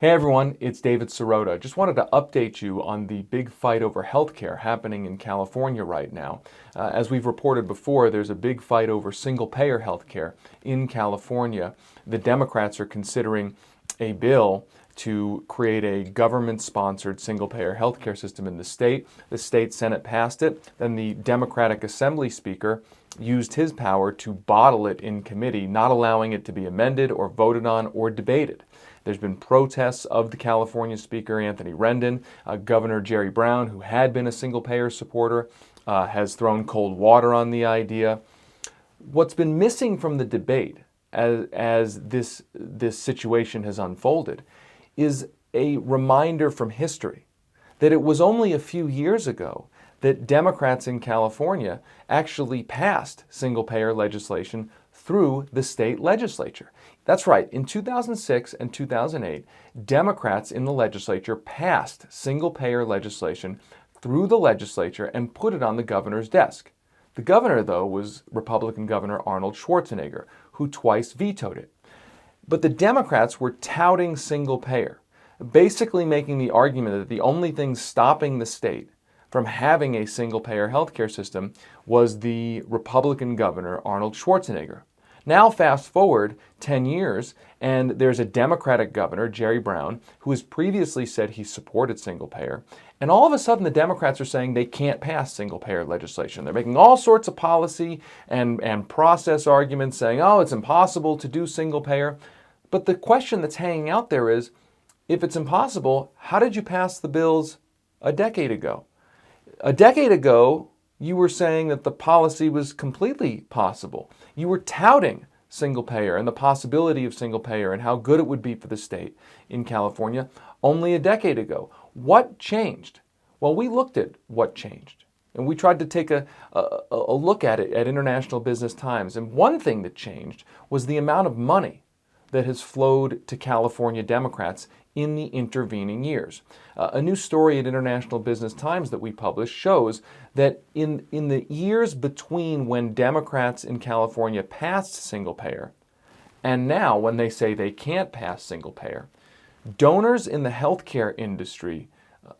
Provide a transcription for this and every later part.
Hey everyone, it's David Sirota. Just wanted to update you on the big fight over healthcare happening in California right now. As we've reported before, there's a big fight over single-payer healthcare in California. The Democrats are considering a bill to create a government-sponsored single-payer healthcare system in the state. The state Senate passed it. Then the Democratic Assembly Speaker used his power to bottle it in committee, not allowing it to be amended or voted on or debated. There's been protests of the California Speaker, Anthony Rendon. Governor Jerry Brown, who had been a single-payer supporter, has thrown cold water on the idea. What's been missing from the debate as this situation has unfolded is a reminder from history that it was only a few years ago that Democrats in California actually passed single-payer legislation through the state legislature. That's right, in 2006 and 2008, Democrats in the legislature passed single-payer legislation through the legislature and put it on the governor's desk. The governor, though, was Republican Governor Arnold Schwarzenegger, who twice vetoed it. But the Democrats were touting single-payer, basically making the argument that the only thing stopping the state from having a single-payer healthcare system was the Republican governor, Arnold Schwarzenegger. Now fast forward 10 years, and there's a Democratic governor, Jerry Brown, who has previously said he supported single-payer, and all of a sudden the Democrats are saying they can't pass single-payer legislation. They're making all sorts of policy and process arguments saying, oh, it's impossible to do single-payer. But the question that's hanging out there is, if it's impossible, how did you pass the bills a decade ago? A decade ago, you were saying that the policy was completely possible. You were touting single-payer and the possibility of single-payer and how good it would be for the state in California only a decade ago. What changed? Well, we looked at what changed, and we tried to take a look at it at International Business Times. And one thing that changed was the amount of money that has flowed to California Democrats in the intervening years. A new story at International Business Times that we published shows that in the years between when Democrats in California passed single-payer and now when they say they can't pass single-payer, donors in the healthcare industry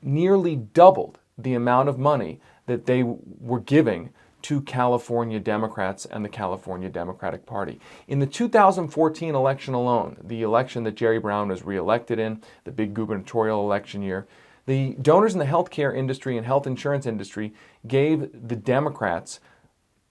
nearly doubled the amount of money that they were giving to California Democrats and the California Democratic Party. In the 2014 election alone, the election that Jerry Brown was reelected in, the big gubernatorial election year, the donors in the healthcare industry and health insurance industry gave the Democrats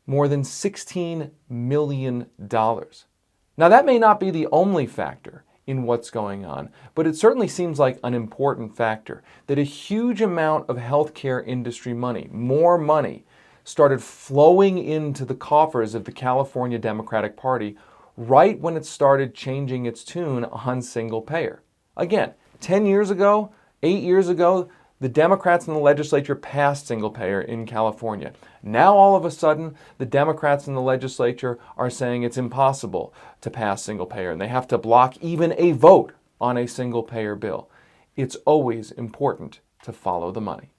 more than $16 million. Now, that may not be the only factor in what's going on, but it certainly seems like an important factor that a huge amount of healthcare industry money, more money, started flowing into the coffers of the California Democratic Party right when it started changing its tune on single-payer. Again, 10 years ago, 8 years ago, the Democrats in the legislature passed single-payer in California. Now, all of a sudden, the Democrats in the legislature are saying it's impossible to pass single-payer, and they have to block even a vote on a single-payer bill. It's always important to follow the money.